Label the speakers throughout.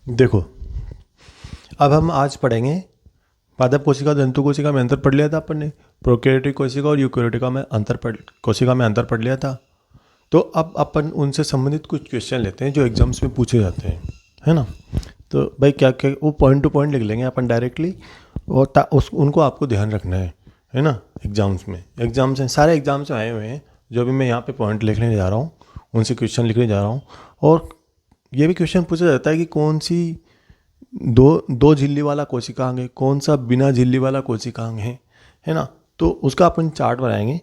Speaker 1: देखो, अब हम आज पढ़ेंगे पादप कोशिका जंतु कोशिका में अंतर पढ़ लिया था अपन ने। प्रोकैरियोटिक कोशिका और यूकैरियोटिका में कोशिका में अंतर पढ़ लिया था। तो अब अपन उनसे संबंधित कुछ क्वेश्चन लेते हैं जो एग्जाम्स में पूछे जाते हैं, है ना। तो भाई क्या क्या वो पॉइंट टू पॉइंट लिख लेंगे अपन डायरेक्टली, और उनको आपको ध्यान रखना है ना। एग्जाम्स हैं, सारे एग्जाम्स आए हुए हैं। जो भी मैं यहाँ पे पॉइंट लिखने जा रहा हूँ उनसे क्वेश्चन लिखने जा रहा हूँ। और ये भी क्वेश्चन पूछा जाता है कि कौन सी दो झिल्ली वाला कोशिकांग है, कौन सा बिना झिल्ली वाला कोशिकांग है ना। तो उसका अपन चार्ट बनाएंगे।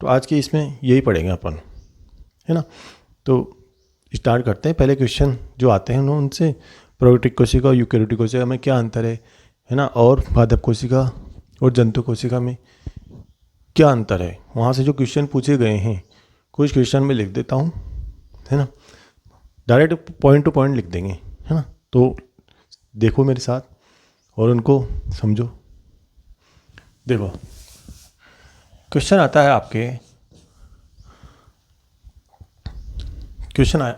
Speaker 1: तो आज के इसमें यही पढ़ेंगे अपन, है ना। तो स्टार्ट करते हैं। पहले क्वेश्चन जो आते हैं उनसे, प्रोकैरियोटिक कोशिका और यूकैरियोटिक कोशिका में क्या अंतर है ना। और पादप कोशिका और जंतु कोशिका में क्या अंतर है, वहाँ से जो क्वेश्चन पूछे गए हैं कुछ क्वेश्चन में लिख देता हूँ, है ना। डायरेक्ट पॉइंट टू पॉइंट लिख देंगे, है ना। तो देखो मेरे साथ और उनको समझो। देखो, क्वेश्चन आता है आपके, क्वेश्चन आया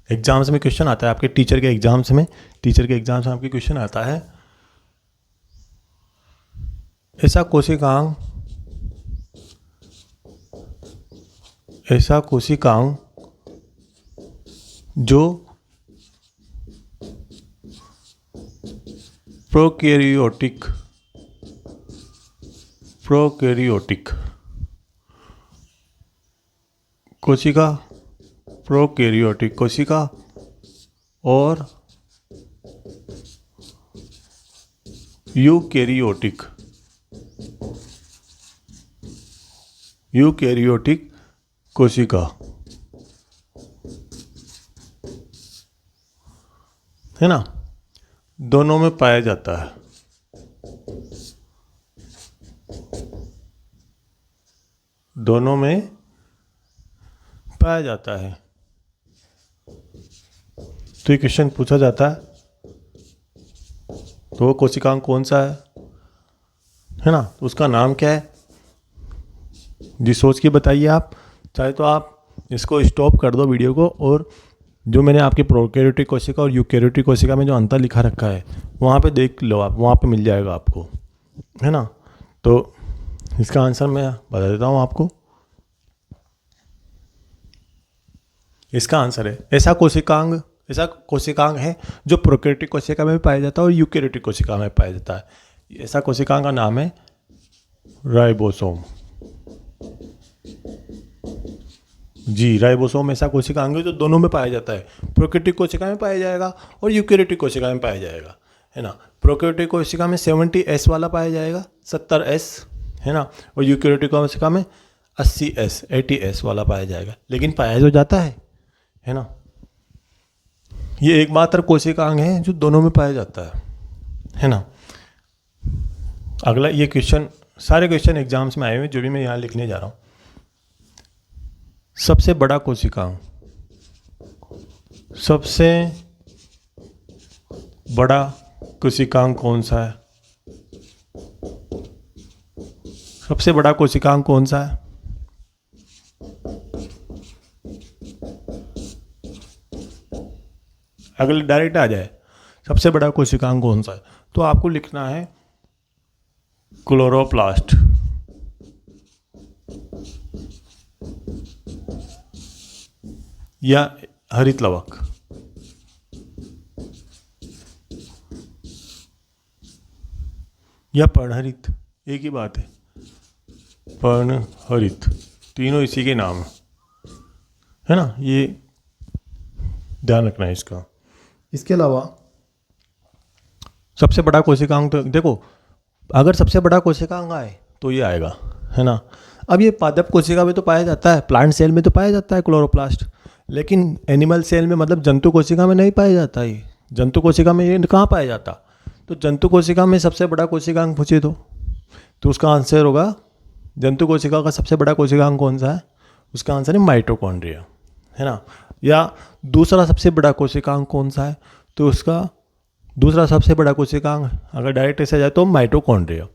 Speaker 1: एग्जाम्स में, क्वेश्चन आता है आपके टीचर के एग्जाम्स में आपके क्वेश्चन आता है, ऐसा कोशिकांग जो प्रोकैरियोटिक कोशिका और यूकैरियोटिक कोशिका, है ना, दोनों में पाया जाता है। दोनों में पाया जाता है। तो ये क्वेश्चन पूछा जाता है, तो वो कोशिकांग कौन सा है ना। तो उसका नाम क्या है जी, सोच के बताइए आप। चाहे तो आप इसको स्टॉप कर दो वीडियो को, और जो मैंने आपके प्रोकैरियोटिक कोशिका और यूकैरियोटिक कोशिका में जो अंतर लिखा रखा है वहाँ पे देख लो आप, वहाँ पे मिल जाएगा आपको, है ना। तो इसका आंसर मैं बता देता हूँ आपको। इसका आंसर है, ऐसा कोशिकांग है जो प्रोकैरियोटिक कोशिका में भी पाया जाता है और यूकैरियोटिक कोशिका में पाया जाता है। ऐसा कोशिकांग का नाम है राइबोसोम। जी, राइबोसोम ऐसा कोशिकांग है जो दोनों में पाया जाता है। प्रोकैरियोटिक कोशिका में पाया जाएगा और यूकैरियोटिक कोशिका में पाया जाएगा, है ना। प्रोकैरियोटिक कोशिका में 70S वाला पाया जाएगा, 70S, है ना। और यूकैरियोटिक कोशिका में 80S वाला पाया जाएगा। लेकिन पाया जो जाता है ना। ये एकमात्र कोशिकांग है जो दोनों में पाया जाता है ना। अगला ये क्वेश्चन, सारे क्वेश्चन एग्जाम्स में आए हुए जो भी मैं यहाँ लिखने जा रहा हूँ। सबसे बड़ा कोशिकांग कौन सा है? सबसे बड़ा कोशिकांग कौन सा है? अगले डायरेक्ट आ जाए, सबसे बड़ा कोशिकांग कौन सा है, तो आपको लिखना है क्लोरोप्लास्ट या हरित लवक। या पर्णहरित, एक ही बात है, पर्णहरित, तीनों इसी के नाम है ना। ये ध्यान रखना है इसका। इसके अलावा सबसे बड़ा कोशिकांग, तो देखो अगर सबसे बड़ा कोशिकांग आए तो ये आएगा, है ना। अब ये पादप कोशिका में तो पाया जाता है, प्लांट सेल में तो पाया जाता है क्लोरोप्लास्ट, लेकिन एनिमल सेल में मतलब जंतु कोशिका में नहीं पाया जाता। ये जंतु कोशिका में ये कहाँ पाया जाता। तो जंतु कोशिका में सबसे बड़ा कोशिकांग पूछे तो उसका आंसर होगा, जंतु कोशिका का सबसे बड़ा कोशिकांग कौन सा है, उसका आंसर है माइटोकॉन्ड्रिया, है ना। या दूसरा सबसे बड़ा कोशिकांग कौन सा है, तो उसका दूसरा सबसे बड़ा कोशिकांग अगर डायरेक्ट ऐसे जाए तो माइटोकॉन्ड्रिया।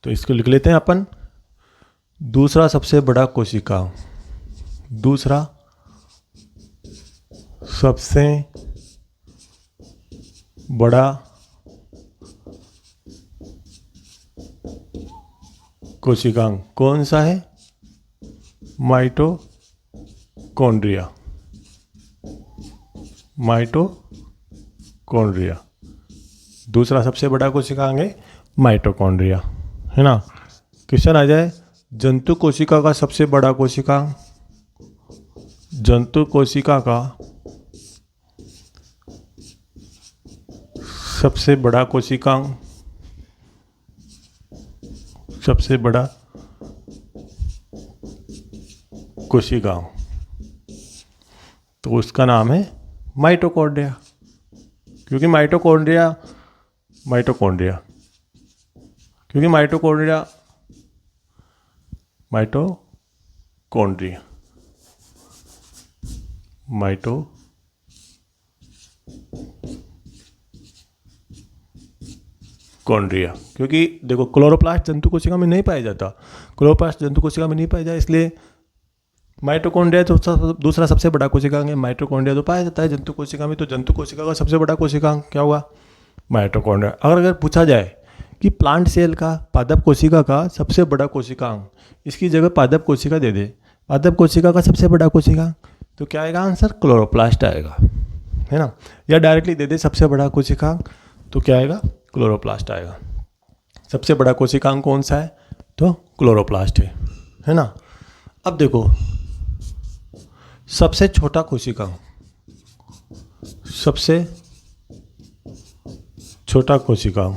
Speaker 1: तो इसको लिख लेते हैं अपन, दूसरा सबसे बड़ा कोशिकांग, दूसरा सबसे बड़ा कोशिकांग कौन सा है? माइटोकॉन्ड्रिया। माइटोकॉन्ड्रिया दूसरा सबसे बड़ा कोशिकांग है माइटोकॉन्ड्रिया, है ना। क्वेश्चन आ जाए, जंतु कोशिका का सबसे बड़ा कोशिकांग, जंतु कोशिका का सबसे बड़ा कोशिकांग, सबसे बड़ा कोशिकांग, तो उसका नाम है माइटोकॉन्ड्रिया। क्योंकि माइटोकॉन्ड्रिया माइटोकॉन्ड्रिया क्योंकि देखो क्लोरोप्लास्ट जंतु कोशिका में नहीं पाया जाता, क्लोरोप्लास्ट जंतु कोशिका में नहीं पाया जाता, इसलिए माइटोकॉन्ड्रिया तो दूसरा सबसे बड़ा कोशिकांग है। माइटोकॉन्ड्रिया तो पाया जाता है जंतु कोशिका में, तो जंतु कोशिका का सबसे बड़ा कोशिकांग क्या हुआ? माइटोकॉन्ड्रिया। अगर पूछा जाए कि प्लांट सेल का, पादप कोशिका का सबसे बड़ा कोशिकांग, इसकी जगह पादप कोशिका दे दे, पादप कोशिका का सबसे बड़ा कोशिकांग, तो क्या आएगा आंसर? क्लोरोप्लास्ट आएगा, है ना। या डायरेक्टली दे दे सबसे बड़ा कोशिकांग, तो क्या आएगा? क्लोरोप्लास्ट आएगा। सबसे बड़ा कोशिकांग कौन सा है? तो क्लोरोप्लास्ट है ना। अब देखो सबसे छोटा कोशिकांग, सबसे छोटा कोशिकांग,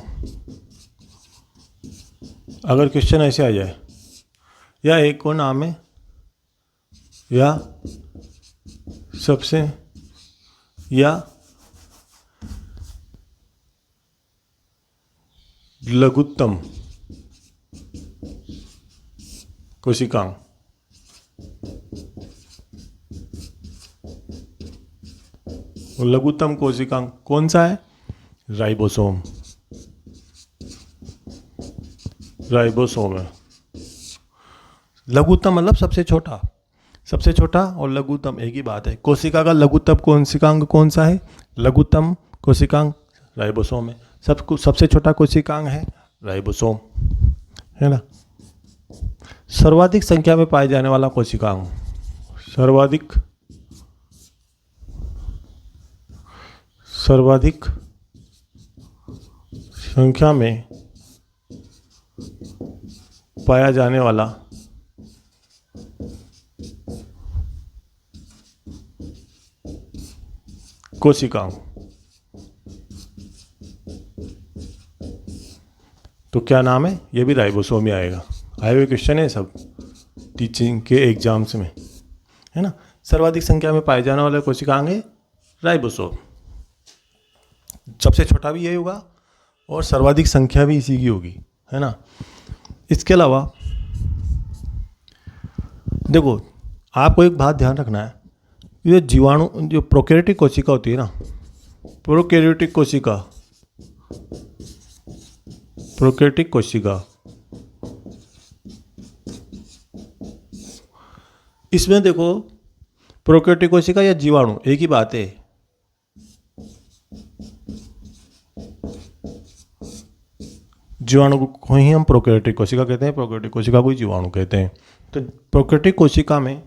Speaker 1: अगर क्वेश्चन ऐसे आ जाए, या एक को नाम है, या सबसे, या लघुत्तम कोशिकांग, लघुत्तम कोशिकांग कौन सा है? राइबोसोम। राइबोसोम है। लघुत्तम मतलब सबसे छोटा, सबसे छोटा और लघुत्तम एक ही बात है। कोशिका का लघुत्तम कोशिकांग कौन सा है? लघुत्तम कोशिकांग राइबोसोम है। सबसे छोटा कोशिकांग है राइबोसोम, है ना। सर्वाधिक संख्या में पाए जाने वाला कोशिकांग, सर्वाधिक संख्या में पाया जाने वाला कोशिकांग, तो क्या नाम है? ये भी राइबोसोम ही आएगा। आए हुए क्वेश्चन है सब टीचिंग के एग्जाम्स में, है ना। सर्वाधिक संख्या में पाए जाने वाला कोशिकांग है राइबोसोम। सबसे छोटा भी यही होगा और सर्वाधिक संख्या भी इसी की होगी, है ना। इसके अलावा देखो आपको एक बात ध्यान रखना है, ये जीवाणु, जो प्रोकैरियोटिक कोशिका होती है ना, प्रोकैरियोटिक कोशिका, इसमें देखो प्रोकैरियोटिक कोशिका या जीवाणु एक ही बात है। जीवाणु को ही हम प्रोकैरियोटिक कोशिका कहते हैं, प्रोकैरियोटिक कोशिका को ही जीवाणु कहते हैं। तो प्रोकैरियोटिक कोशिका में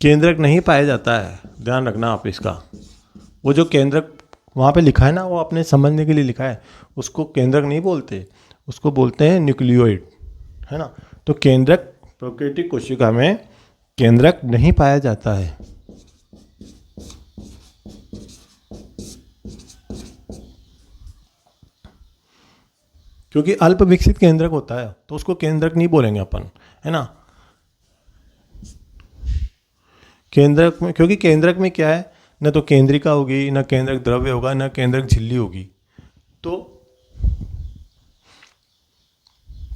Speaker 1: केंद्रक नहीं पाया जाता है, ध्यान रखना आप इसका। वो जो केंद्रक वहाँ पे लिखा है ना, वो अपने समझने के लिए लिखा है, उसको केंद्रक नहीं बोलते, उसको बोलते हैं न्यूक्लियोइड, है ना। तो केंद्रक, प्रोकैरियोटिक कोशिका में केंद्रक नहीं पाया जाता है। क्योंकि अल्प विकसित केंद्रक होता है, तो उसको केंद्रक नहीं बोलेंगे अपन, है ना। केंद्रक में, क्योंकि केंद्रक में क्या है, न तो केंद्रिका होगी, न केंद्रक द्रव्य होगा, न केंद्रक झिल्ली होगी, तो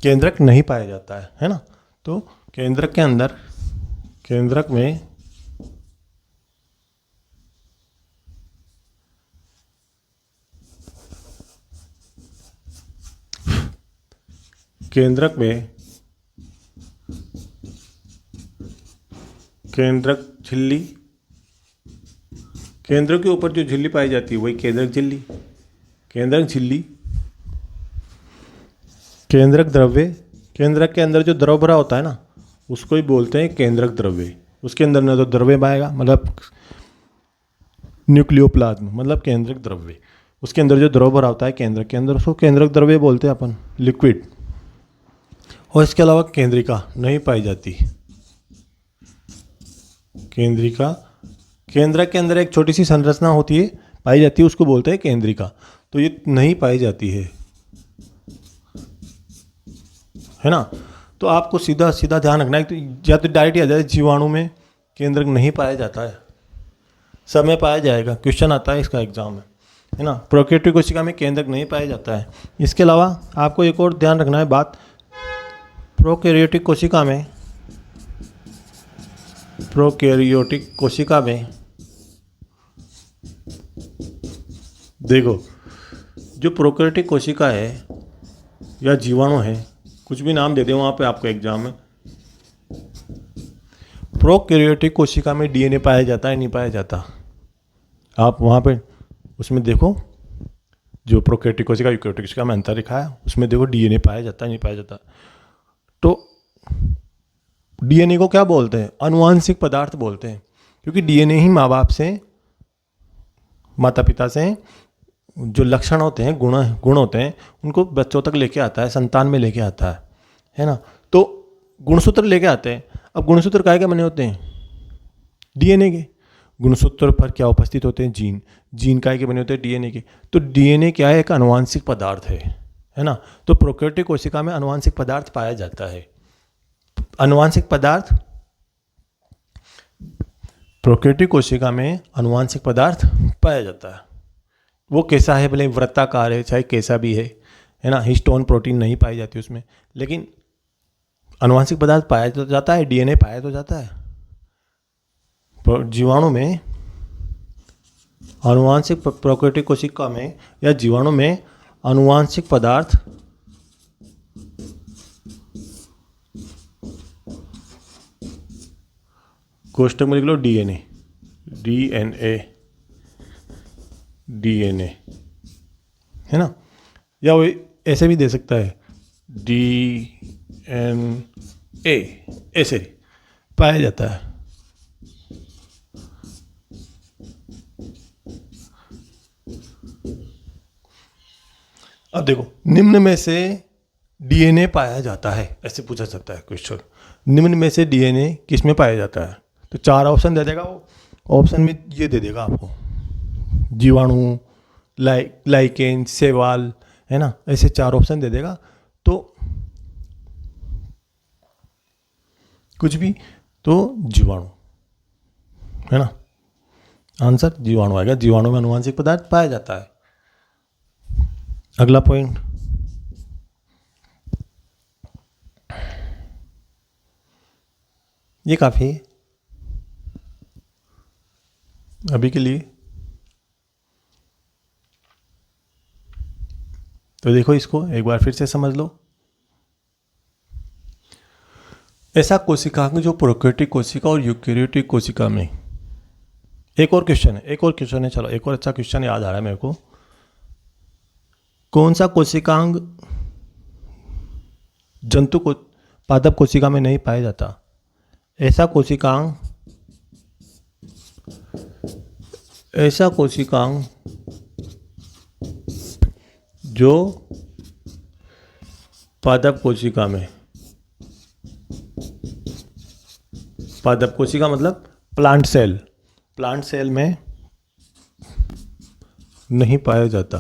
Speaker 1: केंद्रक नहीं पाया जाता है ना। तो केंद्रक के अंदर, केंद्रक में केंद्रक झिल्ली केंद्र के ऊपर जो झिल्ली पाई जाती है वही केंद्रक झिल्ली। केंद्रक झिल्ली, केंद्रक द्रव्य, केंद्रक के अंदर जो द्रव भरा होता है ना उसको ही बोलते हैं केंद्रक द्रव्य। उसके अंदर ना तो द्रव्य पाएगा, मतलब न्यूक्लियोप्लाज्म, मतलब केंद्रक द्रव्य। उसके अंदर जो द्रव भरा होता है केंद्रक के अंदर उसको केंद्रक द्रव्य बोलते हैं अपन, लिक्विड। और इसके अलावा केंद्रिका नहीं पाई जाती। केंद्रिका, केंद्रक के अंदर एक छोटी सी संरचना होती है, पाई जाती है, उसको बोलते हैं केंद्रिका। तो ये नहीं पाई जाती है ना। तो आपको सीधा सीधा ध्यान रखना है, तो या तो डायरेक्ट आ जाए जीवाणु में केंद्रक नहीं पाया जाता है, सब में पाया जाएगा, क्वेश्चन आता है इसका एग्जाम में, है ना। प्रोकैरियोटिक कोशिका में केंद्रक नहीं पाया जाता है। इसके अलावा आपको एक और ध्यान रखना है बात, प्रोकैरियोटिक कोशिका में, प्रोकैरियोटिक कोशिका में देखो, जो प्रोकैरियोटिक कोशिका है या जीवाणु है, कुछ भी नाम दे दे वहाँ पे आपको एग्जाम में, प्रोकैरियोटिक कोशिका में डीएनए पाया जाता है नहीं पाया जाता? आप वहाँ पे उसमें देखो, जो प्रोकैरियोटिक कोशिका यूकैरियोटिक कोशिका में अंतर लिखा है उसमें देखो डीएनए पाया जाता है नहीं पाया जाता। तो डीएनए को क्या बोलते हैं? अनुवांशिक पदार्थ बोलते हैं, क्योंकि डीएनए ही माँ बाप से, माता पिता से जो लक्षण होते हैं, गुण होते हैं, उनको बच्चों तक लेके आता है, संतान में लेके आता है ना। तो गुणसूत्र लेके आते हैं। अब गुणसूत्र काय के बने होते हैं? डीएनए के। गुणसूत्र पर क्या उपस्थित होते हैं? जीन। जीन काय के बने होते हैं? डीएनए के। तो डीएनए क्या है? एक अनुवांशिक पदार्थ है ना। तो प्रोकैरियोटिक कोशिका में अनुवांशिक पदार्थ पाया जाता है। अनुवांशिक पदार्थ, प्रोकैरियोटिक कोशिका में अनुवांशिक पदार्थ पाया जाता है। वो कैसा है? भले वृत्ताकार है, चाहे कैसा भी है ना। हिस्टोन प्रोटीन नहीं पाई जाती उसमें, लेकिन अनुवांशिक पदार्थ पाया तो जाता है, डीएनए पाया तो जाता है। जीवाणु में अनुवांशिक, प्रोकैरियोटिक कोशिका में या जीवाणु में अनुवांशिक पदार्थ कोष्टक में लिख लो डीएनए, डीएनए, डीएनए, है ना। या वो ऐसे भी दे सकता है, डीएनए, ऐसे पाया जाता है। अब देखो, निम्न में से डीएनए पाया जाता है, ऐसे पूछा जाता है क्वेश्चन। निम्न में से डीएनए किस में पाया जाता है? तो 4 ऑप्शन दे देगा वो। ऑप्शन में ये दे देगा आपको, जीवाणु, लाइकेन, शैवाल, है ना, ऐसे 4 ऑप्शन दे देगा। तो कुछ भी, तो जीवाणु, है ना। आंसर जीवाणु आएगा। जीवाणु में अनुवांशिक पदार्थ पाया जाता है। अगला पॉइंट, ये काफी है अभी के लिए। तो देखो, इसको एक बार फिर से समझ लो। ऐसा कोशिका जो प्रोकैरियोटिक कोशिका और यूकैरियोटिक कोशिका में, एक और क्वेश्चन है, चलो एक और अच्छा क्वेश्चन याद आ रहा है मेरे को। कौन सा कोशिकांग जंतु को पादप कोशिका में नहीं पाया जाता? ऐसा कोशिकांग जो पादप कोशिका में, पादप कोशिका मतलब प्लांट सेल में नहीं पाया जाता।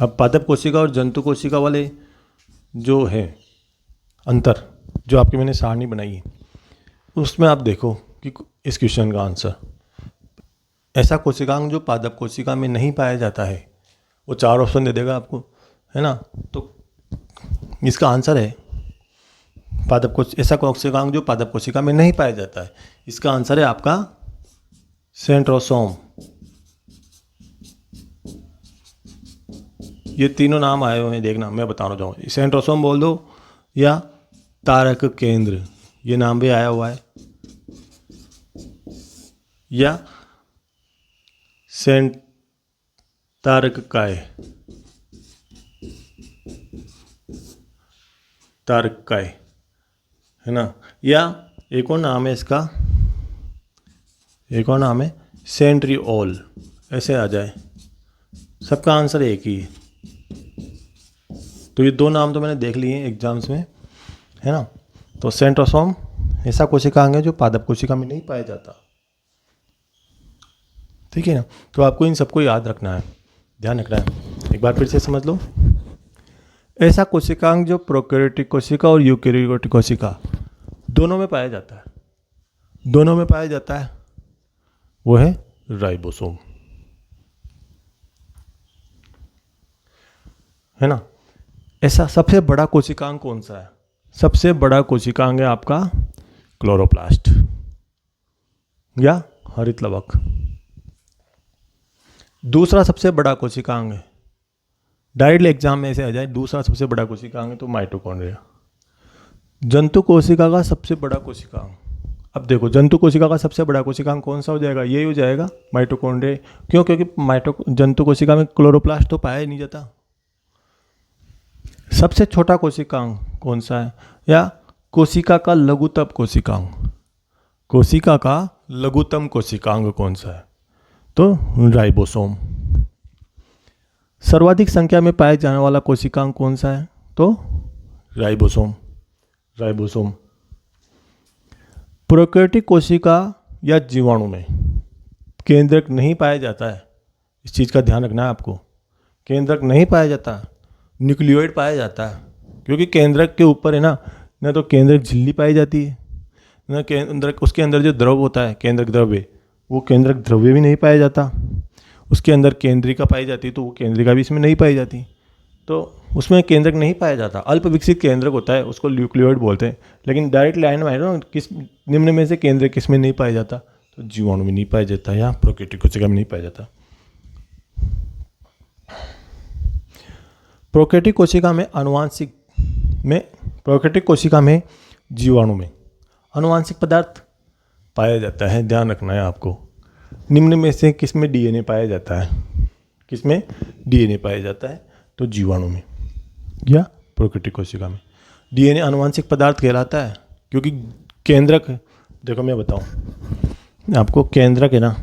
Speaker 1: अब पादप कोशिका और जंतु कोशिका वाले जो है अंतर, जो आपकी मैंने सारणी बनाई है, उसमें आप देखो कि इस क्वेश्चन का आंसर, ऐसा कोशिकांग जो पादप कोशिका में नहीं पाया जाता है, वो 4 ऑप्शन दे देगा आपको, है ना। तो इसका आंसर है ऐसा कोशिकांग जो पादप कोशिका में नहीं पाया जाता है, इसका आंसर है आपका सेंट्रोसोम। ये तीनों नाम आए हुए हैं, देखना मैं बताना चाहूँगा। सेंट्रोसोम बोल दो या तारक केंद्र, ये नाम भी आया हुआ है। या सेंटार्काई, तार्काई, है ना। या एक और नाम है इसका, एक और नाम है सेंट्रियोल, ऐसे आ जाए, सबका आंसर एक ही है। तो ये दो नाम तो मैंने देख लिए हैं एग्जाम्स में, है ना। तो सेंट्रोसोम ऐसा कोशिकांग है जो पादप कोशिका में नहीं पाया जाता, ठीक है ना। तो आपको इन सबको याद रखना है, ध्यान रखना है। एक बार फिर से समझ लो, ऐसा कोशिकांग जो प्रोकैरियोटिक कोशिका और यूकैरियोटिक कोशिका दोनों में पाया जाता है, दोनों में पाया जाता है, वो है राइबोसोम, है ना। ऐसा सबसे बड़ा कोशिकांग कौन सा है? सबसे बड़ा कोशिकांग है आपका क्लोरोप्लास्ट या हरित लवक। दूसरा सबसे बड़ा कोशिकांग है, डायरेक्टली एग्जाम में ऐसे आ जाए, दूसरा सबसे बड़ा कोशिकांग है तो माइटोकॉन्ड्रिया। जंतु कोशिका का सबसे बड़ा कोशिकांग, अब देखो जंतु कोशिका का सबसे बड़ा कोशिकांग कौन सा हो जाएगा? यही हो जाएगा माइटोकॉन्ड्रिया। क्यों? क्योंकि जंतु कोशिका में क्लोरोप्लास्ट तो पाया ही नहीं जाता। सबसे छोटा कोशिकांग कौन सा है? या कोशिका का लघुतम कोशिकांग, कोशिका का लघुतम कोशिकांग कौन सा है? तो राइबोसोम। सर्वाधिक संख्या में पाए जाने वाला कोशिकांग कौन सा है? तो राइबोसोम, राइबोसोम। प्रोकैरियोटिक कोशिका या जीवाणु में केंद्रक नहीं पाया जाता है, इस चीज़ का ध्यान रखना है आपको। केंद्रक नहीं पाया जाता, न्यूक्लियोइड पाया जाता है, क्योंकि केंद्रक के ऊपर है ना तो केंद्रक झिल्ली पाई जाती है, ना केंद्रक, उसके अंदर जो द्रव होता है केंद्रक द्रव्य, वो केंद्रक द्रव्य भी नहीं पाया जाता। उसके अंदर केंद्रिका पाई जाती, तो वो केंद्रिका भी इसमें नहीं पाई जाती, तो उसमें केंद्रक नहीं पाया जाता। अल्प विकसित केंद्रक होता है, उसको न्यूक्लियोइड बोलते हैं। लेकिन डायरेक्ट लाइन में ना, किस निम्न में से केंद्रक किस में नहीं पाया जाता? तो जीवाणु में नहीं पाया जाता या प्रोकैरियोटिक कोशिका में नहीं पाया जाता। प्रोकैरियोटिक कोशिका में आनुवांशिक में, प्रोकैरियोटिक कोशिका में जीवाणु में आनुवांशिक पदार्थ पाया जाता है, ध्यान रखना है आपको। निम्न में से किस में डीएनए पाया जाता है? किस में डीएनए पाया जाता है? तो जीवाणु में या प्रोकैरियोटिक कोशिका में। डीएनए आनुवांशिक पदार्थ कहलाता है क्योंकि केंद्रक, देखो मैं बताऊं आपको, केंद्रक है ना,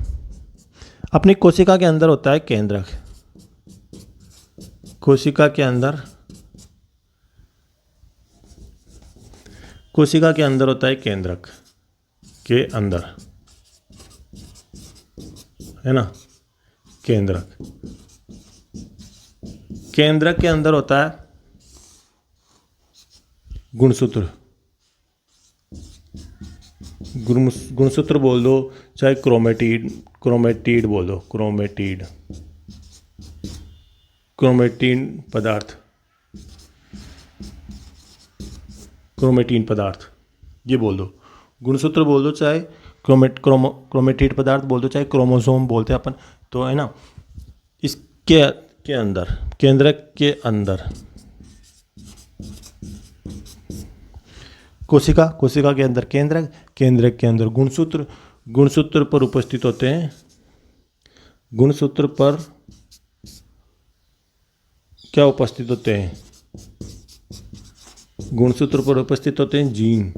Speaker 1: अपनी कोशिका के अंदर होता है केंद्रक। कोशिका के अंदर, कोशिका के अंदर होता है केंद्रक, के अंदर, है ना, केंद्रक। केंद्रक के अंदर होता है गुणसूत्र, गुणसूत्र बोल दो, चाहे क्रोमेटिड, क्रोमेटिड बोल दो, क्रोमेटिड, क्रोमेटिन पदार्थ, क्रोमेटिन पदार्थ, ये बोल दो। गुणसूत्र बोल दो, चाहे क्रोमेटिड पदार्थ बोल दो, चाहे क्रोमोसोम बोलते हैं अपन, तो है ना। इसके के अंदर, केंद्रक के अंदर कोशिका, कोशिका के अंदर केंद्रक, केंद्रक के अंदर गुणसूत्र, गुणसूत्र पर उपस्थित होते हैं, गुणसूत्र पर क्या उपस्थित होते हैं? गुणसूत्र पर उपस्थित होते हैं जीन,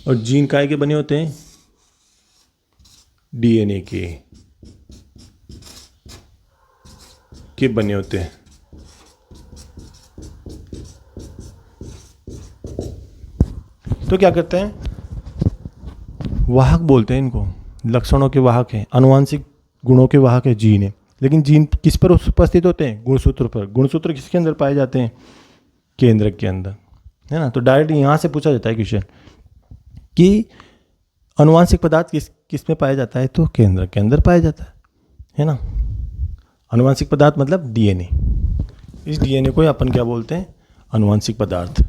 Speaker 1: और जीन काय के बने होते हैं? डीएनए के बने होते हैं। तो क्या करते हैं? वाहक बोलते हैं इनको, लक्षणों के वाहक हैं, आनुवांशिक गुणों के वाहक है जीन है। लेकिन जीन किस पर उपस्थित होते हैं? गुणसूत्र पर। गुणसूत्र किसके अंदर पाए जाते हैं? केंद्रक के अंदर, है ना। तो डायरेक्ट यहाँ से पूछा जाता है क्वेश्चन कि आनुवांशिक पदार्थ किस में पाया जाता है? तो केंद्रक के अंदर पाया जाता है ना। आनुवांशिक पदार्थ मतलब डीएनए। इस डीएनए को अपन क्या बोलते हैं? आनुवांशिक पदार्थ,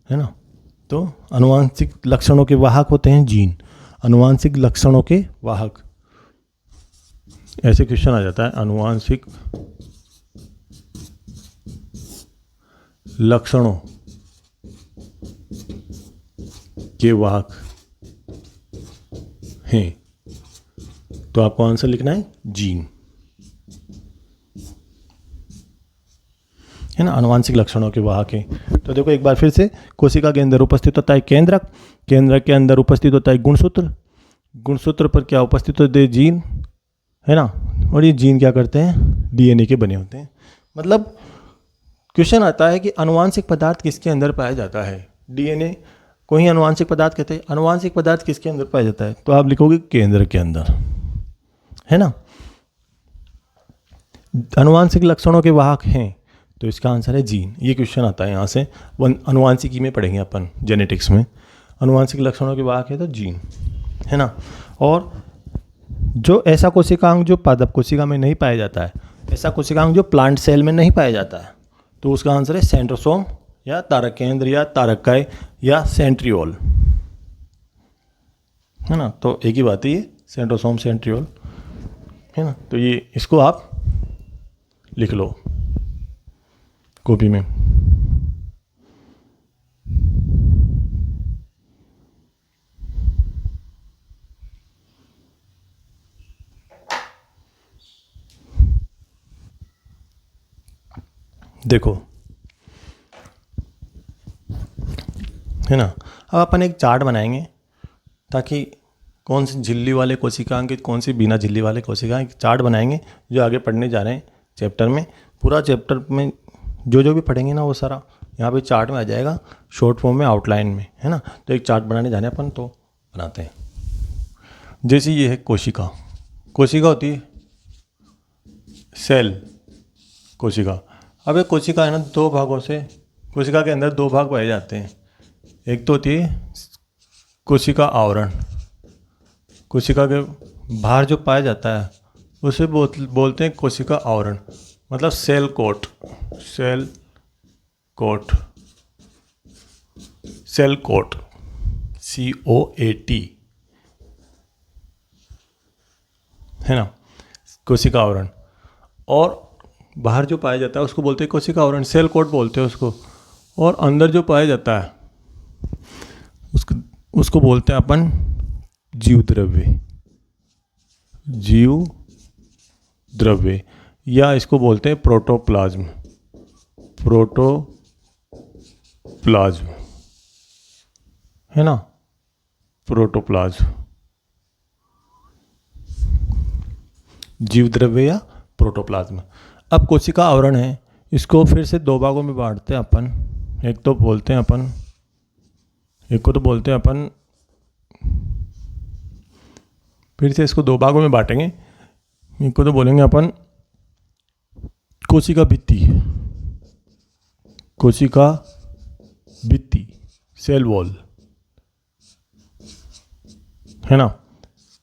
Speaker 1: है ना। तो आनुवांशिक लक्षणों के वाहक होते हैं जीन, आनुवांशिक लक्षणों के वाहक। ऐसे क्वेश्चन आ जाता है, आनुवांशिक लक्षणों के वाहक हैं तो आपको आंसर लिखना है जीन, है ना, आनुवांशिक लक्षणों के वाहक हैं। तो देखो एक बार फिर से, कोशिका के अंदर उपस्थित होता है केंद्रक, केंद्रक के अंदर उपस्थित होता है गुणसूत्र, गुणसूत्र पर क्या उपस्थित होते हैं जीन, है ना, और ये जीन क्या करते हैं, डीएनए के बने होते हैं। मतलब क्वेश्चन आता है कि आनुवांशिक पदार्थ किसके अंदर पाया जाता है, डीएनए को ही आनुवांशिक पदार्थ कहते हैं, आनुवांशिक पदार्थ किसके अंदर पाया जाता है, तो आप लिखोगे केंद्र के अंदर, है ना। आनुवांशिक लक्षणों के वाहक हैं, तो इसका आंसर है जीन। ये क्वेश्चन आता है यहाँ से, अनुवांशिकी में पढ़ेंगे अपन, जेनेटिक्स में। आनुवांशिक लक्षणों के वाहक है तो जीन, है ना। और जो ऐसा कोशिकांग जो पादप कोशिका में नहीं पाया जाता है, ऐसा कोशिकांग जो प्लांट सेल में नहीं पाया जाता है, तो उसका आंसर है सेंट्रोसोम या तारक केंद्र या तारककाय या सेंट्रियोल, है ना। तो एक ही बात है ये, सेंट्रोसोम सेंट्रियोल, है ना। तो ये इसको आप लिख लो कॉपी में। देखो, है ना, अब अपन एक चार्ट बनाएंगे ताकि कौन सी झिल्ली वाले कोशिकांग, कौन सी बिना झिल्ली वाले कोशिकांग, एक चार्ट बनाएंगे जो आगे पढ़ने जा रहे हैं चैप्टर में। पूरा चैप्टर में जो जो भी पढ़ेंगे ना वो सारा यहाँ पे चार्ट में आ जाएगा, शॉर्ट फॉर्म में, आउटलाइन में, है ना। तो एक चार्ट बनाने जाने अपन, तो बनाते हैं। जैसे ये है कोशिका, कोशिका होती है सेल, कोशिका। अब एक कोशिका है ना, दो भागों से, कोशिका के अंदर दो भाग पाए जाते हैं। एक तो होती है कोशिका आवरण, कोशिका के बाहर जो पाया जाता है उसे बोलते हैं कोशिका आवरण, मतलब cell coat, cell coat, cell coat, COAT, है ना, कोशिका आवरण। और बाहर जो पाया जाता है उसको बोलते हैं कोशिका आवरण, सेल कोट बोलते हैं उसको। और अंदर जो पाया जाता है उसको बोलते हैं अपन जीव द्रव्य, जीव द्रव्य, या इसको बोलते हैं प्रोटोप्लाज्म, प्रोटोप्लाज्म, है ना, प्रोटोप्लाज्म, जीव द्रव्य या प्रोटोप्लाज्म। अब कोशिका आवरण है, इसको फिर से दो भागों में बांटते हैं अपन। एक तो बोलते हैं अपन, एक को तो बोलते हैं अपन, फिर से इसको दो भागों में बांटेंगे। एक को तो बोलेंगे अपन कोशिका भित्ति, कोशिका भित्ति, सेल वॉल, है ना,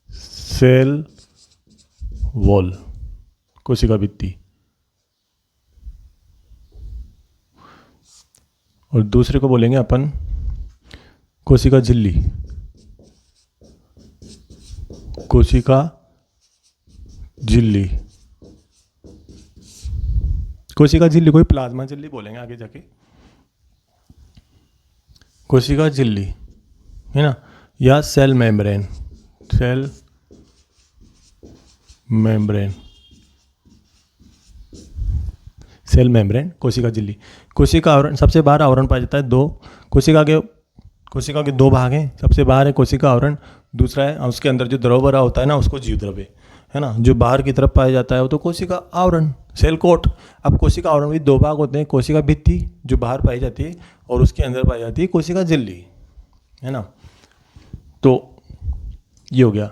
Speaker 1: सेल वॉल, कोशिका भित्ति। और दूसरे को बोलेंगे अपन कोशिका झिल्ली, कोशिका झिल्ली, कोशिका झिल्ली कोई प्लाज्मा झिल्ली बोलेंगे आगे जाके, कोशिका झिल्ली, है ना, या cell membrane, cell membrane, cell membrane, कोशिका झिल्ली। कोशिका आवरण, सबसे बाहर आवरण पाया जाता है दो, कोशिका के दो भाग हैं। सबसे बाहर है कोशिका आवरण, दूसरा है उसके अंदर जो द्रव भरा होता है ना उसको जीव द्रव्य, है ना। जो बाहर की तरफ पाया जाता है वो तो कोशिका आवरण, सेल कोट। अब कोशिका आवरण में दो भाग होते हैं, कोशिका भित्ति जो बाहर पाई जाती है और उसके अंदर पाई जाती है कोशिका झिल्ली, है ना। तो ये हो गया,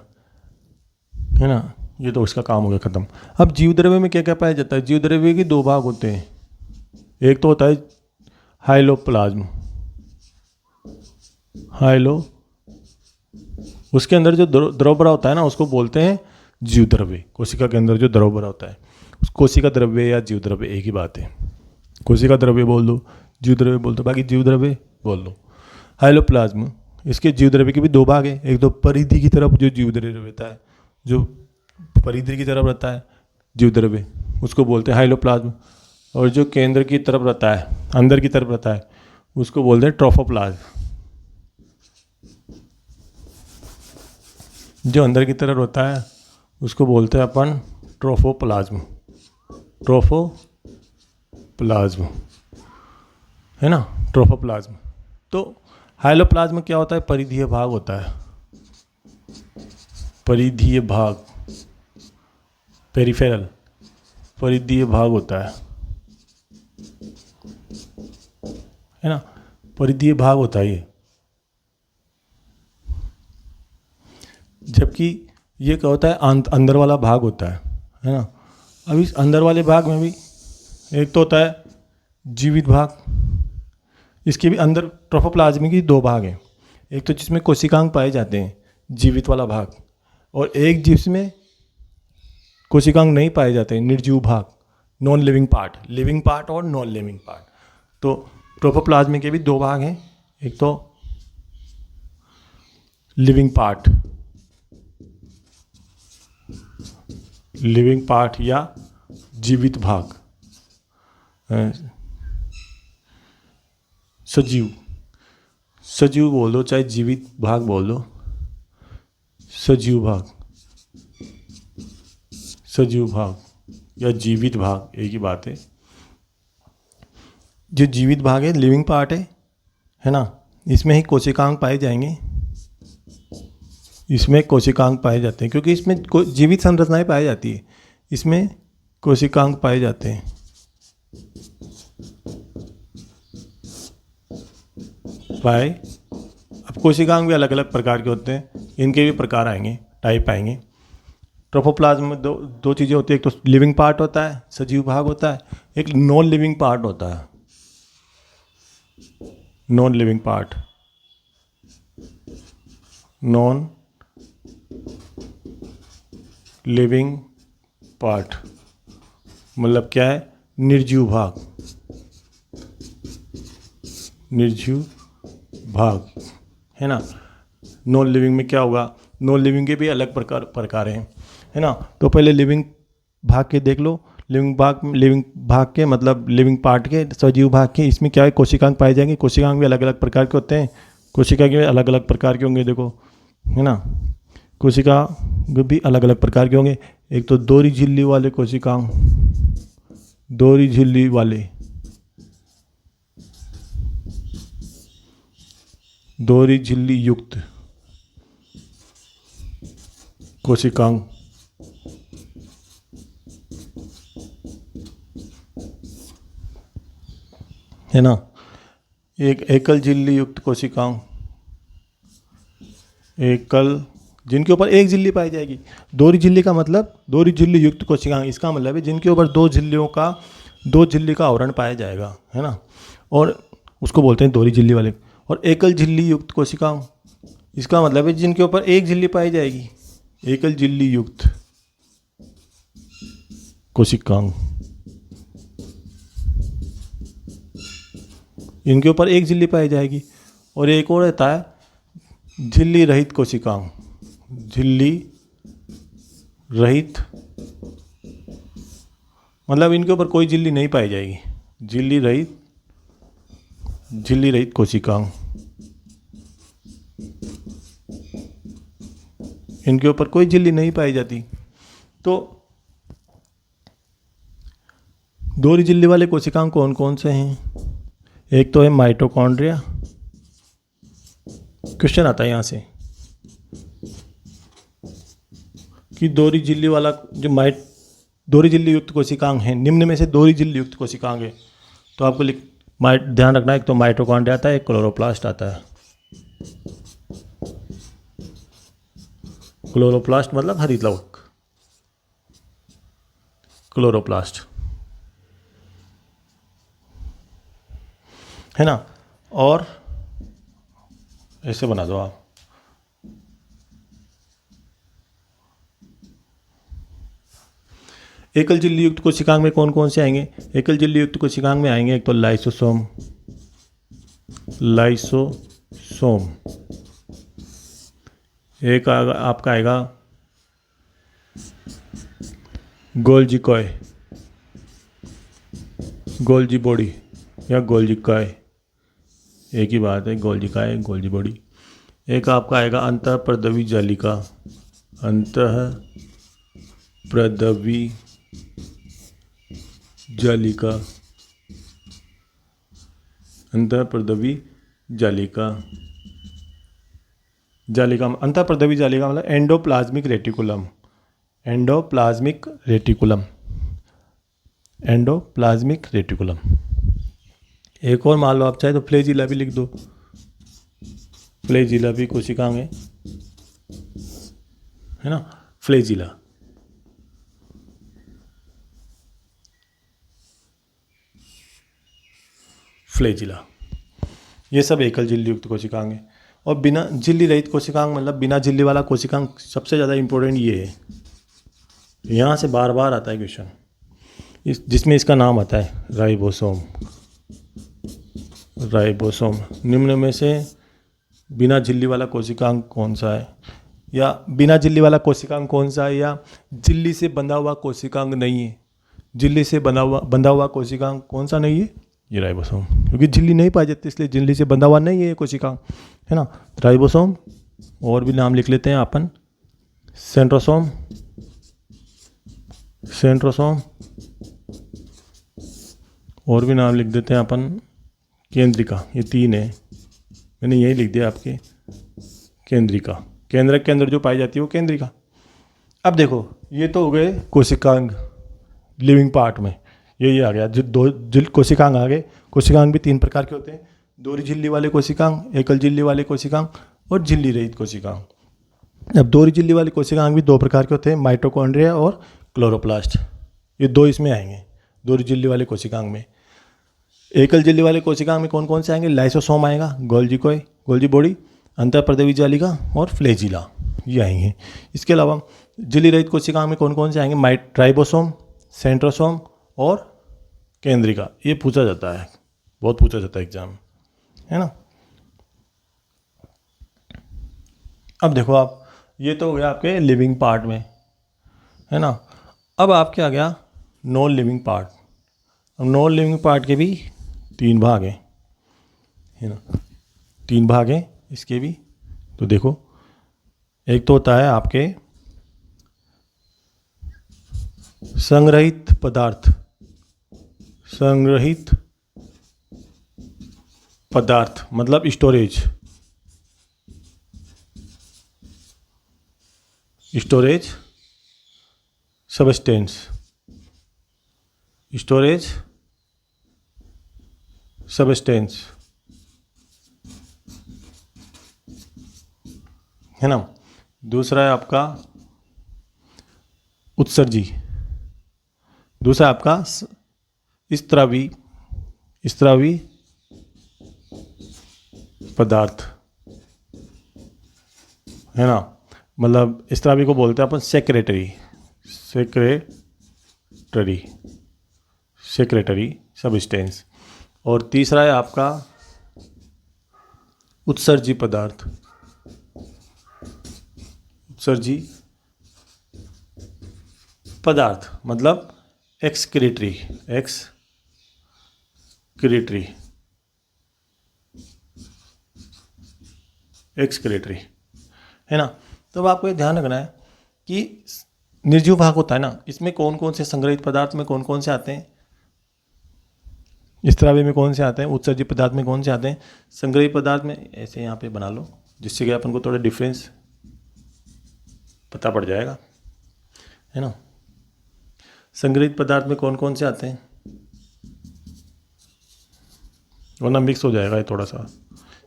Speaker 1: है ना, ये तो उसका काम हो गया खत्म। अब जीव द्रव्य में क्या क्या पाया जाता है, जीव द्रव्य के दो भाग होते हैं। एक तो होता है हाइलोप्लाज्म, हाइलो, उसके अंदर जो द्रव भरा होता है ना उसको बोलते हैं जीव द्रव्य। कोशिका के अंदर जो द्रव भरा होता है उस कोशिका द्रव्य या जीव द्रव्य एक ही बात है। कोशिका द्रव्य बोल दो, जीव द्रव्य बोल दो, बाकी जीव द्रव्य बोल दो। हाइलोप्लाज्म, इसके जीव द्रव्य के भी दो भाग हैं। एक तो परिधि की तरफ जो जीव द्रव्य रहता है, जो परिधि की तरफ रहता है जीव द्रव्य, उसको बोलते हैं हाइलोप्लाज्म। और जो केंद्र की तरफ रहता है, अंदर की तरफ रहता है, उसको बोलते हैं ट्रोफोप्लाज्म। जो अंदर की तरफ होता है उसको बोलते हैं अपन ट्रोफोप्लाज्म। ट्रोफोप्लाज्म है ना, ट्रोफोप्लाज्म। तो हाइलोप्लाज्म क्या होता है? परिधीय भाग होता है, परिधीय भाग, पेरिफेरल, परिधीय भाग होता है ना, परिधीय भाग होता है ये। जबकि ये क्या होता है? अंदर वाला भाग होता है ना। अब इस अंदर वाले भाग में भी एक तो होता है जीवित भाग, इसके भी अंदर ट्रोफोप्लाज्म की दो भाग हैं। एक तो जिसमें कोशिकांग पाए जाते हैं, जीवित वाला भाग, और एक जिसमें कोशिकांग नहीं पाए जाते हैं, निर्जीव भाग, non living part, living part और नॉन लिविंग पार्ट। तो ट्रोफोप्लाज्म के भी दो भाग हैं, एक तो लिविंग पार्ट, लिविंग पार्ट या जीवित भाग, सजीव, सजीव बोल दो चाहे जीवित भाग बोल दो, सजीव भाग, सजीव भाग या जीवित भाग एक ही बात है। जो जीवित भाग है, लिविंग पार्ट है ना, इसमें ही कोशिकांग पाए जाएंगे, इसमें कोशिकांग पाए जाते हैं, क्योंकि इसमें जीवित संरचनाएं पाई जाती है, इसमें कोशिकांग पाए जाते हैं। पाए, अब कोशिकांग भी अलग अलग प्रकार के होते हैं, इनके भी प्रकार आएंगे, टाइप आएंगे। ट्रोफोप्लाज्म में दो चीज़ें होती है, एक तो लिविंग पार्ट होता है, सजीव भाग होता है, एक नॉन लिविंग पार्ट होता है, non living part, non living part मतलब क्या है? निर्जीव भाग, निर्जीव भाग है ना। नॉन लिविंग में क्या होगा? नॉन लिविंग के भी अलग प्रकार हैं, है ना। तो पहले लिविंग भाग के देख लो। लिविंग भाग के मतलब लिविंग पार्ट के, सजीव भाग के, इसमें क्या है? कोशिकांग पाए जाएंगे। कोशिकांग भी अलग अलग प्रकार के होते हैं, कोशिका के अलग अलग प्रकार के होंगे, देखो है ना। कोशिका भी अलग अलग प्रकार के होंगे। एक तो दोहरी झिल्ली वाले कोशिकांग, दोहरी झिल्ली वाले, दोहरी झिल्ली युक्त कोशिकांग, है ना। एक एकल झिल्ली युक्त कोशिकांग, एकल, जिनके ऊपर एक झिल्ली पाई जाएगी। दोहरी झिल्ली का मतलब, दोहरी झिल्ली युक्त कोशिकांग, इसका मतलब है जिनके ऊपर दो झिल्ली का आवरण पाया जाएगा, है ना, और उसको बोलते हैं दोहरी झिल्ली वाले। और एकल झिल्ली युक्त कोशिकांग, इसका मतलब है जिनके ऊपर एक झिल्ली पाई जाएगी, एकल झिल्ली युक्त कोशिकांग, इनके ऊपर एक झिल्ली पाई जाएगी। और एक और रहता है झिल्ली रहित कोशिकांग, झिल्ली रहित मतलब इनके ऊपर कोई झिल्ली नहीं पाई जाएगी, झिल्ली रहित कोशिकांग, इनके ऊपर कोई झिल्ली नहीं पाई जाती। तो दोहरी झिल्ली वाले कोशिकांग कौन कौन से हैं? एक तो है माइटोकॉन्ड्रिया। क्वेश्चन आता है यहाँ से कि दोहरी झिल्ली वाला जो दोहरी झिल्ली युक्त कोशिकांग है, निम्न में से दोहरी झिल्ली युक्त कोशिकांग है, तो आपको ध्यान रखना है, एक तो माइटोकॉन्ड्रिया आता है, एक क्लोरोप्लास्ट आता है। क्लोरोप्लास्ट मतलब हरितलवक, क्लोरोप्लास्ट है ना। और ऐसे बना दो आप, एकल झिल्ली युक्त कोशिकांग में कौन कौन से आएंगे? एकल झिल्ली युक्त कोशिकांग में आएंगे एक तो लाइसोसोम, एक आपका आएगा गोल्जी बॉडी या गोल्जिकाय, एक ही बात है, गोल्जिकाय गोल्जी बॉडी। एक आपका आएगा अंतःप्रदवी जालिका, अंतः प्रदवी जालिका, अंतःप्रदवी जालिका, अंतःप्रदवी जालिका मतलब endoplasmic reticulum, endoplasmic reticulum, endoplasmic reticulum. एक और मान लो आप चाहे तो फ्लैजिला भी लिख दो, फ्लैजिला भी कोशिकांग है ना, फ्लैजिला। फ्लैजिला ये सब एकल झिल्ली युक्त कोशिकांग है। और बिना झिल्ली रहित कोशिकांग मतलब बिना झिल्ली वाला कोशिकांग सबसे ज़्यादा इंपॉर्टेंट ये है, यहाँ से बार बार आता है क्वेश्चन, जिसमें इसका नाम आता है राइबोसोम। राइबोसोम निम्न में से बिना झिल्ली वाला कोशिकांग कौन सा है, या बिना झिल्ली वाला कोशिकांग कौन सा है, या झिल्ली से बंधा हुआ कोशिकांग नहीं है। झिल्ली से बंधा हुआ कोशिकांग कौन सा नहीं है, ये राइबोसोम, क्योंकि झिल्ली नहीं पाई जाती इसलिए झिल्ली से बंधा हुआ नहीं है ये कोशिकांग, है ना। राइबोसोम और भी नाम लिख लेते हैं अपन, सेंट्रोसोम, सेंट्रोसोम, और भी नाम लिख देते हैं अपन, केंद्रिका, ये तीन है, मैंने यही लिख दिया आपके, केंद्रिका, केंद्रक के अंदर जो पाई जाती है वो केंद्रिका। अब देखो ये तो हो गए कोशिकांग लिविंग पार्ट में, ये आ गया जो दो कोशिकांग आ गए। कोशिकांग भी तीन प्रकार के होते हैं, दोहरी झिल्ली वाले कोशिकांग, एकल झिल्ली वाले कोशिकांग और झिल्ली रहित कोशिकांग। अब दोहरी झिल्ली वाले कोशिकांग भी दो प्रकार के होते हैं, माइटोकॉन्ड्रिया और क्लोरोप्लास्ट, ये दो इसमें आएंगे दोहरी झिल्ली वाले कोशिकांग में। एकल झिल्ली वाले कोशिकांग में कौन कौन से आएंगे, लाइसोसोम आएगा, गोल्जी बॉडी, अंतःप्रदवी जालिका और फ्लैजिला, ये आएंगे। इसके अलावा झिल्ली रहित कोशिकांग में कौन कौन से आएंगे, राइबोसोम, सेंट्रोसोम और केंद्रिका। ये पूछा जाता है, बहुत पूछा जाता है एग्जाम, है ना। अब देखो आप, ये तो हो गया आपके लिविंग पार्ट में, है ना। अब आपके आ गया नॉन लिविंग पार्ट। अब नॉन लिविंग पार्ट के भी तीन भाग हैं, है ना, तीन भाग हैं इसके भी। तो देखो एक तो होता है आपके संग्रहित पदार्थ, संग्रहित पदार्थ मतलब storage, storage substance, storage substance, है ना। दूसरा है आपका उत्सर्जी, दूसरा आपका स्त्रावी, स्त्रावी पदार्थ, है ना। मतलब स्त्रावी को बोलते हैं अपन सेक्रेटरी, सेक्रेटरी, सेक्रेटरी सबस्टेंस। और तीसरा है आपका उत्सर्जी पदार्थ, उत्सर्जी पदार्थ मतलब एक्सक्रीटरी, एक्सक्रीटरी, एक्सक्रीटरी, है ना। तो अब आपको ये ध्यान रखना है कि निर्जीव भाग होता है ना, इसमें कौन कौन से संग्रहित पदार्थ में कौन कौन से आते हैं, स्त्रावी में कौन से आते हैं, उत्सर्जित पदार्थ में कौन से आते हैं। संग्रहित पदार्थ में ऐसे यहाँ पे बना लो, जिससे कि अपन को थोड़ा डिफरेंस पता पड़ जाएगा, है ना। संग्रहित पदार्थ में कौन कौन से आते हैं, वरना मिक्स हो जाएगा ये थोड़ा सा।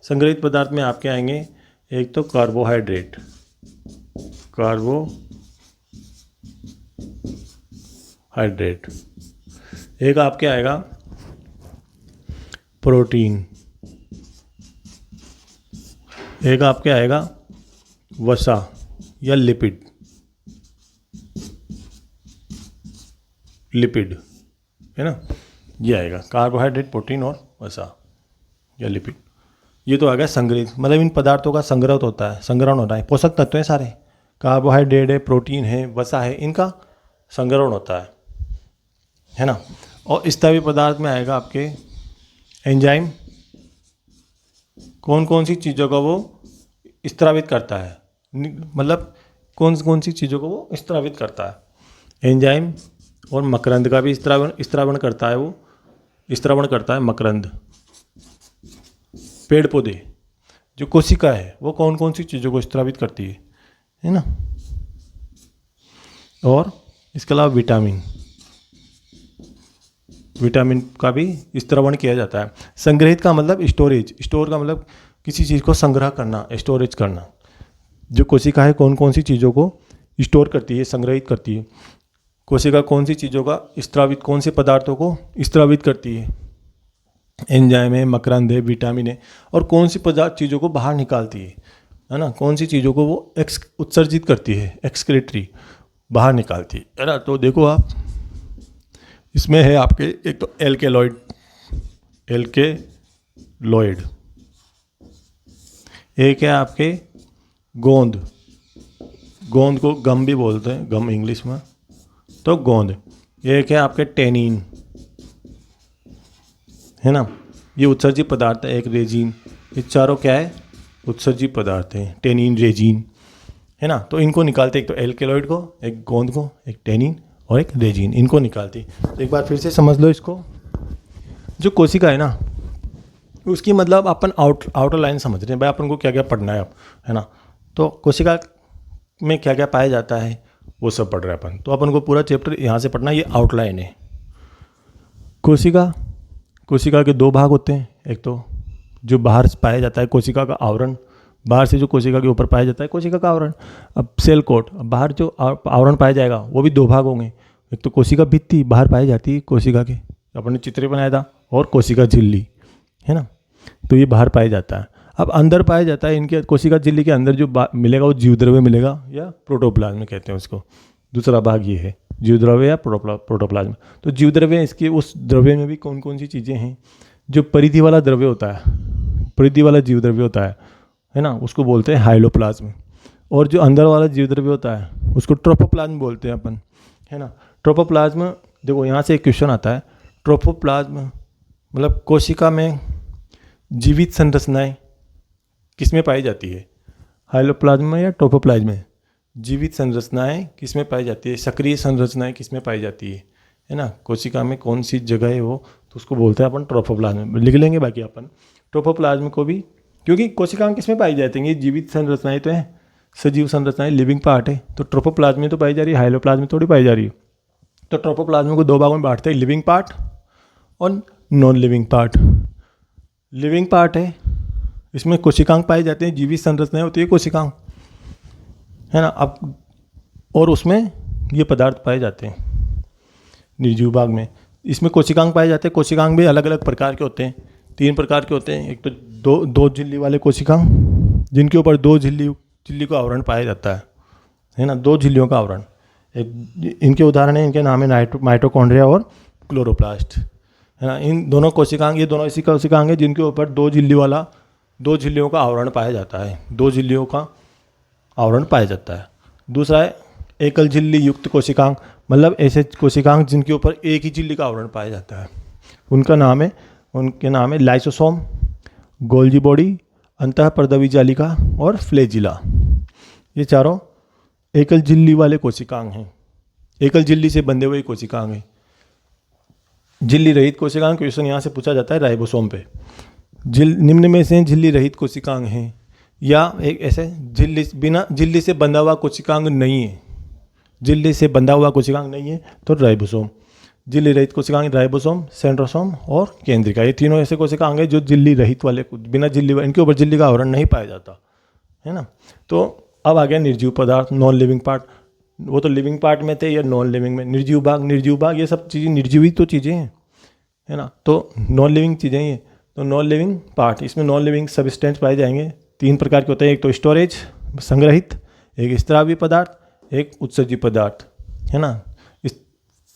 Speaker 1: संग्रहित पदार्थ में आपके आएंगे एक तो कार्बोहाइड्रेट, कार्बोहाइड्रेट, एक आपके आएगा प्रोटीन, एक आपके आएगा वसा या लिपिड, लिपिड, है ना, ये आएगा कार्बोहाइड्रेट, प्रोटीन और वसा या लिपिड। ये तो आ गया संग्रहित, मतलब इन पदार्थों का संग्रह होता है, संग्रहण होता है, पोषक तत्व हैं सारे, कार्बोहाइड्रेट है, प्रोटीन है, वसा है, इनका संग्रहण होता है ना। और स्त्रावी पदार्थ में आएगा आपके एंजाइम, कौन कौन सी चीज़ों को वो स्त्रावित करता है, मतलब कौन कौन सी चीज़ों को वो स्त्रावित करता है। एंजाइम और मकरंद का भी स्त्रावण करता है, वो स्त्रावण करता है मकरंद। पेड़ पौधे, जो कोशिका है वो कौन कौन सी चीज़ों को स्त्रावित करती है ना। और इसके अलावा विटामिन का भी स्त्रावण किया जाता है। संग्रहित का मतलब स्टोरेज, स्टोर का मतलब किसी चीज़ को संग्रह करना, स्टोरेज करना। जो कोशिका है कौन कौन सी चीज़ों को स्टोर करती है, संग्रहित करती है। कोशिका कौन सी चीज़ों का स्त्रावित, कौन से पदार्थों को स्त्रावित करती है, एंजाइम है, मकरंद है, विटामिन है। और कौन सी पदार्थ चीज़ों को बाहर निकालती है ना, कौन सी चीज़ों को वो उत्सर्जित करती है, एक्सक्रीटरी, बाहर निकालती है ना। तो देखो आप, इसमें है आपके एक तो एल्केलॉइड, एक है आपके गोंद को गम भी बोलते हैं, गम इंग्लिश में, तो गोंद। एक है आपके टेनिन, है ना, ये उत्सर्जित पदार्थ है। एक रेजिन, ये चारों क्या है, उत्सर्जित पदार्थ हैं, टेनिन, रेजिन, है ना। तो इनको निकालते, एक तो एल्केलॉइड को, एक गोंद को, एक टेनिन और एक रेजिन, इनको निकालती। तो एक बार फिर से समझ लो इसको। जो कोशिका है ना, उसकी मतलब अपन आउटर लाइन समझ रहे हैं भाई, अपन को क्या क्या पढ़ना है अब, है ना। तो कोशिका में क्या क्या पाया जाता है वो सब पढ़ रहे हैं अपन। तो अपन को पूरा चैप्टर यहाँ से पढ़ना, ये आउटलाइन है। कोशिका के दो भाग होते हैं। एक तो जो बाहर पाया जाता है कोशिका का आवरण, बाहर से जो कोशिका के ऊपर पाया जाता है कोशिका का आवरण। अब सेल कोट, अब बाहर जो आवरण पाया जाएगा वो भी दो भाग होंगे। एक तो कोशिका भित्ति, बाहर पाई जाती है कोशिका के, अपन ने चित्र बनाया था, और कोशिका झिल्ली, है ना, तो ये बाहर पाया जाता है। अब अंदर पाया जाता है, इनके कोशिका झिल्ली के अंदर जो मिलेगा वो जीवद्रव्य मिलेगा, या प्रोटोप्लाज्म कहते हैं उसको। दूसरा भाग ये है जीवद्रव्य या प्रोटोप्लाज्म। तो जीवद्रव्य, इसके उस द्रव्य में भी कौन कौन सी चीज़ें हैं। जो परिधि वाला द्रव्य होता है, परिधि वाला जीवद्रव्य होता है ना, उसको बोलते हैं हाइलोप्लाज्म। और जो अंदर वाला जीवद्रव्य होता है उसको ट्रोपोप्लाज्म बोलते हैं अपन, है ना। ट्रोपोप्लाज्म, देखो यहाँ से एक क्वेश्चन आता है, ट्रोपोप्लाज्म मतलब कोशिका में जीवित संरचनाएं किस में पाई जाती है, हाइलोप्लाज्म में या ट्रोपोप्लाज्म में। जीवित संरचनाएं किस में पाई जाती है, सक्रिय संरचनाएं किस में पाई जाती है ना, कोशिका में कौन सी जगह है वो, तो उसको बोलते हैं अपन ट्रोपोप्लाज्म। लिख लेंगे बाकी अपन ट्रोपोप्लाज्म को भी, क्योंकि कोशिकाएं किस में पाई जाती हैं, जीवित संरचनाएं तो हैं, सजीव संरचनाएं, लिविंग पार्ट है। तो ट्रोपोप्लाज्म में तो पाई जा रही है, हाइलोप्लाज्म में थोड़ी पाई जा रही है। तो ट्रोपोप्लाज्म को दो भागों में बांटते हैं, लिविंग पार्ट और non living part. Living part है, इसमें कोशिकांग पाए जाते हैं, जीवित संरचनाएं होती है कोशिकांग, है ना। अब और उसमें ये पदार्थ पाए जाते हैं निर्जीव भाग में। इसमें कोशिकांग पाए जाते हैं। कोशिकांग भी अलग अलग प्रकार के होते हैं, 3 प्रकार के होते हैं। एक तो दो झिल्ली वाले कोशिकांग, जिनके ऊपर 2 झिल्ली का आवरण पाया जाता है ना, 2 झिल्लियों का आवरण। एक इनके उदाहरण है, इनके नाम है माइटोकॉन्ड्रिया और क्लोरोप्लास्ट, है ना। इन दोनों कोशिकांग, ये दोनों ऐसी कोशिकांग है जिनके ऊपर 2 झिल्लियों का आवरण पाया जाता है, 2 झिल्लियों का आवरण पाया जाता है। दूसरा है एकल झिल्ली युक्त कोशिकांग, मतलब ऐसे कोशिकांग जिनके ऊपर एक ही झिल्ली का आवरण पाया जाता है। उनके नाम है लाइसोसोम, गोल्जी बॉडी, अंतःपर्दवी जालिका और फ्लैजिला। ये चारों एकल झिल्ली वाले कोशिकांग हैं, एकल झिल्ली से बंधे हुए कोशिकांग हैं। झिल्ली रहित कोशिकांग, क्वेश्चन यहाँ से पूछा जाता है राइबोसोम पे। निम्न में से झिल्ली रहित कोशिकांग हैं, या एक ऐसे बिना झिल्ली से बंधा हुआ कोशिकांग नहीं है, झिल्ली से बंधा हुआ कोशिकांग नहीं है तो राइबोसोम। झिल्ली रहित कोशिकांग राइबोसोम, सेंट्रोसोम और केंद्रिका, ये तीनों ऐसे कोशिकांग हैं जो झिल्ली रहित वाले, बिना झिल्ली, इनके ऊपर झिल्ली का आवरण नहीं पाया जाता, है ना। तो अब आ गया निर्जीव पदार्थ, नॉन लिविंग पार्ट। वो तो लिविंग पार्ट में थे या नॉन लिविंग में। निर्जीव भाग ये सब चीज़ें निर्जीवी तो चीज़ें हैं, है ना। तो नॉन लिविंग चीज़ें ये, तो नॉन लिविंग पार्ट, इसमें नॉन लिविंग सब्सटेंस पाए जाएंगे। 3 प्रकार के होते हैं, एक तो स्टोरेज संग्रहित, एक स्त्रावी पदार्थ, एक उत्सर्जित पदार्थ, है ना।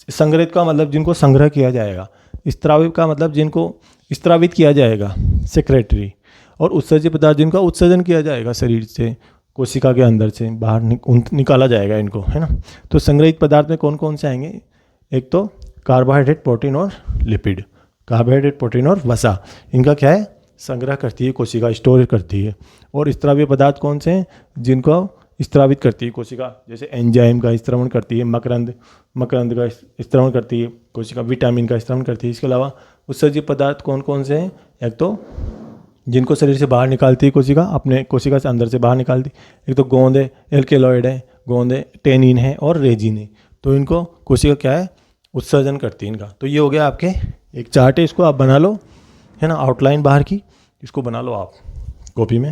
Speaker 1: संग्रहित का मतलब जिनको संग्रह किया जाएगा, स्त्रावी का मतलब जिनको स्त्रावित किया जाएगा, सेक्रेटरी, और उत्सर्जित पदार्थ जिनका उत्सर्जन किया जाएगा शरीर से, कोशिका के अंदर से बाहर निकाला जाएगा इनको, है ना। तो संग्रहित पदार्थ में कौन कौन से आएंगे, एक तो कार्बोहाइड्रेट, प्रोटीन और लिपिड। कार्बोहाइड्रेट, प्रोटीन और वसा, इनका क्या है, संग्रह करती है कोशिका, स्टोर करती है। और स्त्रावी पदार्थ कौन से हैं, जिनको स्त्रावित करती है कोशिका, जैसे एंजाइम का स्त्रवण करती है, मकरंद मकरंद का स्त्रवण करती है कोशिका, विटामिन का स्त्रवण करती है। इसके अलावा उत्सर्जित पदार्थ कौन कौन से हैं? एक तो जिनको शरीर से बाहर निकालती है कोशिका, अपने कोशिका से अंदर से बाहर निकालती, एक तो गोंद है, एल्केलॉइड है, गोंद है, टेनिन है और रेजिन है। तो इनको कोशिका क्या है? उत्सर्जन करती है इनका। तो ये हो गया आपके एक चार्ट है, इसको आप बना लो, है ना, आउटलाइन बाहर की, इसको बना लो आप कॉपी में।